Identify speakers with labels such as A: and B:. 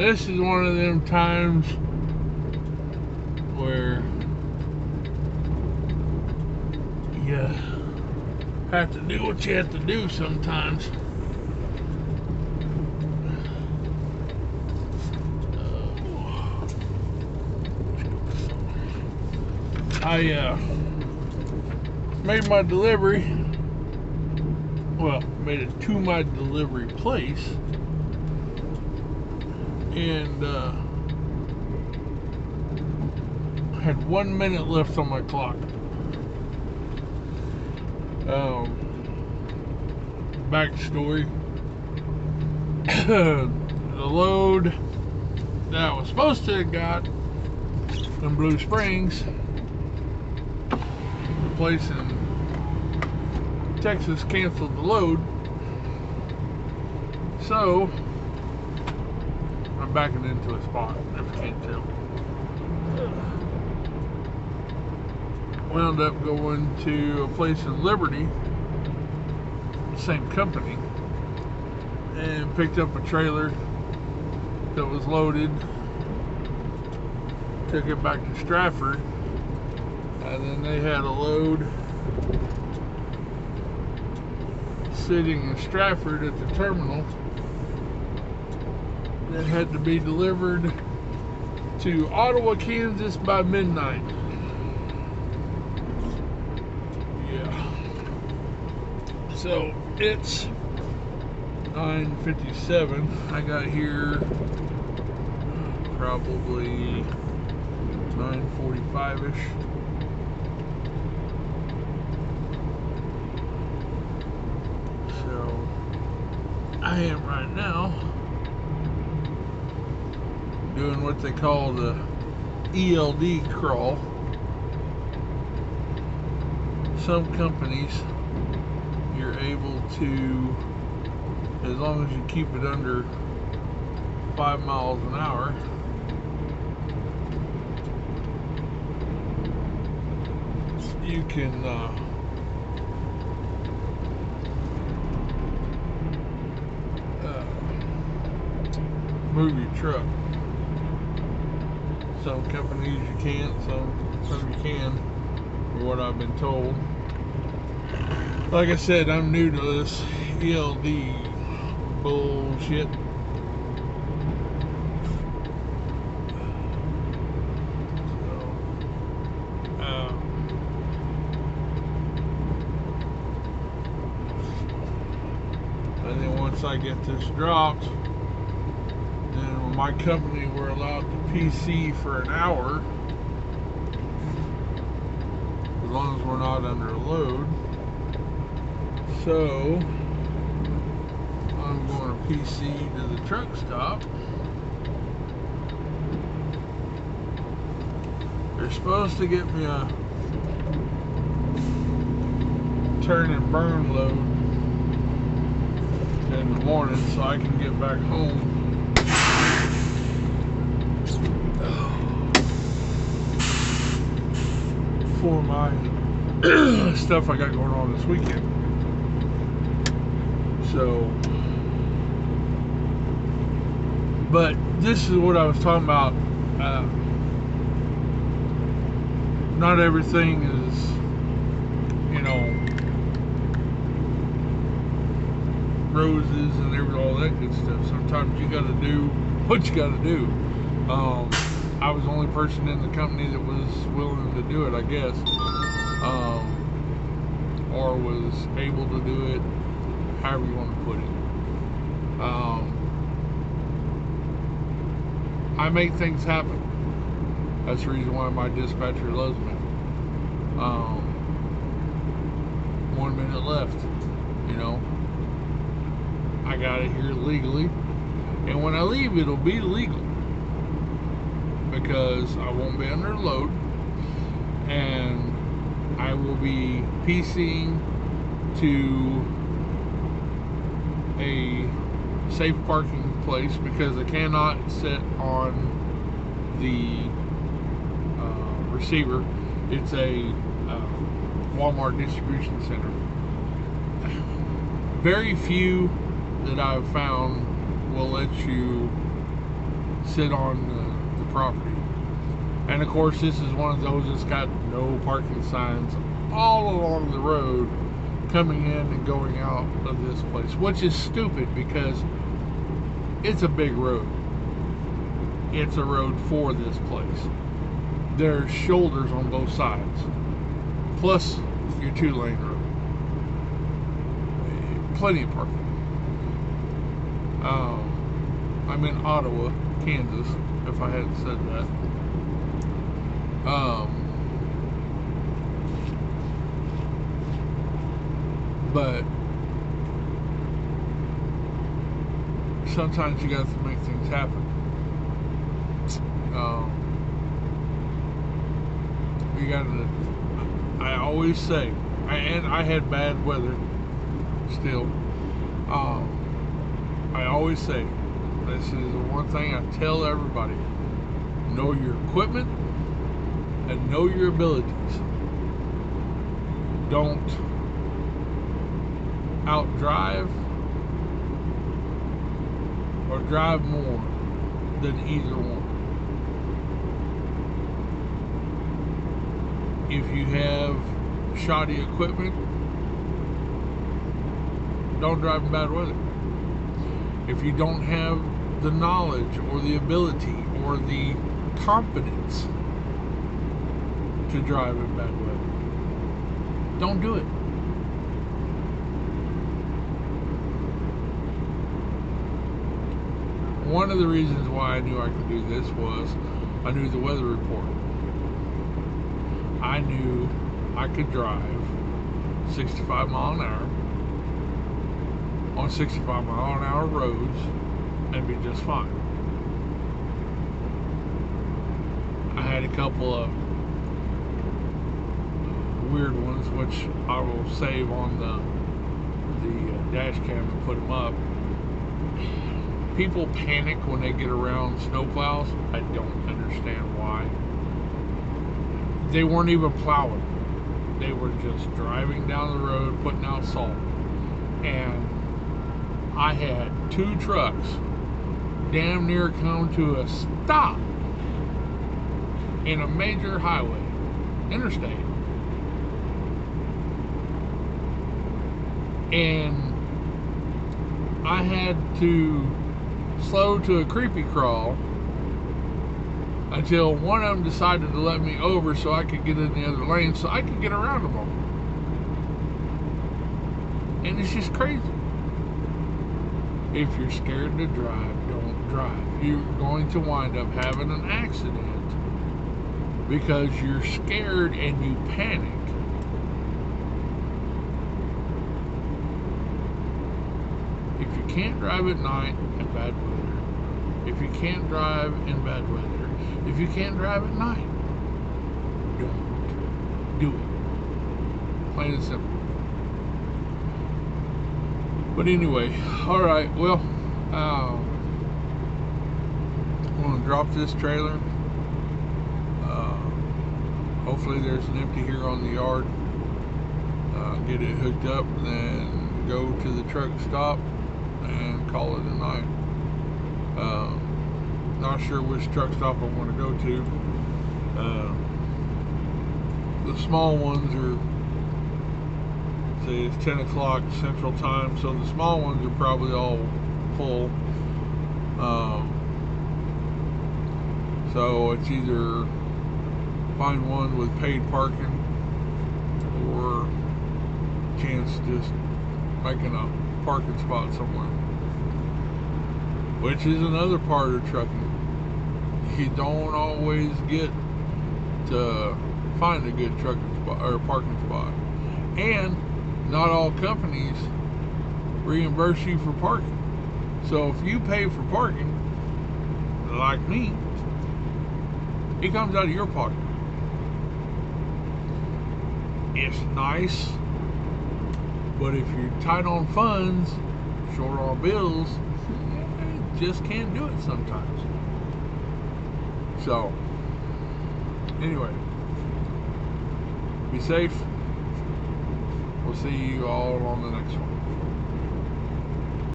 A: this is one of them times where you have to do what you have to do sometimes. I made my delivery. Well, made it to my delivery place, and had 1 minute left on my clock. Backstory: the load that I was supposed to have got in Blue Springs, the place in Texas canceled the load, so I'm backing into a spot, if you can't tell. Wound up going to a place in Liberty, same company, and picked up a trailer that was loaded, took it back to Stratford, and then they had a load sitting in Stratford at the terminal that had to be delivered to Ottawa, Kansas by midnight. Yeah. So it's 9:57. I got here probably 9:45-ish. So I am right now doing what they call the ELD crawl. Some companies you're able to, as long as you keep it under 5 miles an hour, you can move your truck. Some companies you can't, some you can, from what I've been told. Like I said, I'm new to this ELD bullshit. And then once I get this dropped, then my company, we're allowed to PC for an hour, as long as we're not under a load. So I'm going to PC to the truck stop. They're supposed to get me a turn and burn load in the morning so I can get back home. For my stuff I got going on this weekend. So, but this is what I was talking about. Not everything is, you know, roses and all that good stuff. Sometimes you got to do what you got to do. I was the only person in the company that was willing to do it, I guess, or was able to do it, however you want to put it. I make things happen. That's the reason why my dispatcher loves me. 1 minute left, you know. I got it here legally, and when I leave, it'll be legal, because I won't be under load, and I will be PCing to a safe parking place, because I cannot sit on the receiver. It's a Walmart distribution center. Very few that I've found will let you sit on the property. And of course, this is one of those that's got no parking signs all along the road coming in and going out of this place, which is stupid because it's a big road. It's a road for this place. There's shoulders on both sides, plus your 2-lane road. Plenty of parking. I'm in Ottawa, Kansas, if I hadn't said that. But sometimes you got to make things happen. You got to. I always say, and I had bad weather still. I always say, this is the one thing I tell everybody: know your equipment and know your abilities. Don't outdrive or drive more than either one. If you have shoddy equipment, don't drive in bad weather. If you don't have the knowledge or the ability or the confidence to drive in bad weather, don't do it. One of the reasons why I knew I could do this was I knew the weather report. I knew I could drive 65 mile an hour on 65 mile an hour roads and be just fine. I had a couple of weird ones, which I will save on the dash cam and put them up. People panic when they get around snowplows. I don't understand why. They weren't even plowing. They were just driving down the road, putting out salt. And I had 2 trucks damn near come to a stop in a major highway, interstate. And I had to slow to a creepy crawl until one of them decided to let me over so I could get in the other lane so I could get around them all. And it's just crazy. If you're scared to drive, don't drive. You're going to wind up having an accident because you're scared and you panic. If you can't drive at night in bad weather, if you can't drive in bad weather, if you can't drive at night, don't do it. Plain and simple. But anyway, alright, well, I'm going to drop this trailer. Hopefully there's an empty here on the yard. Get it hooked up, then go to the truck stop and call it a night. Not sure which truck stop I want to go to. The small ones are, say it's 10 o'clock Central Time, so the small ones are probably all full. So it's either find one with paid parking or chance just making a parking spot somewhere, which is another part of trucking. You don't always get to find a good trucking spot or parking spot, and not all companies reimburse you for parking. So if you pay for parking, like me, it comes out of your pocket. It's nice, but if you're tight on funds, short on bills, you just can't do it sometimes. So, anyway, be safe. We'll see you all on the next one.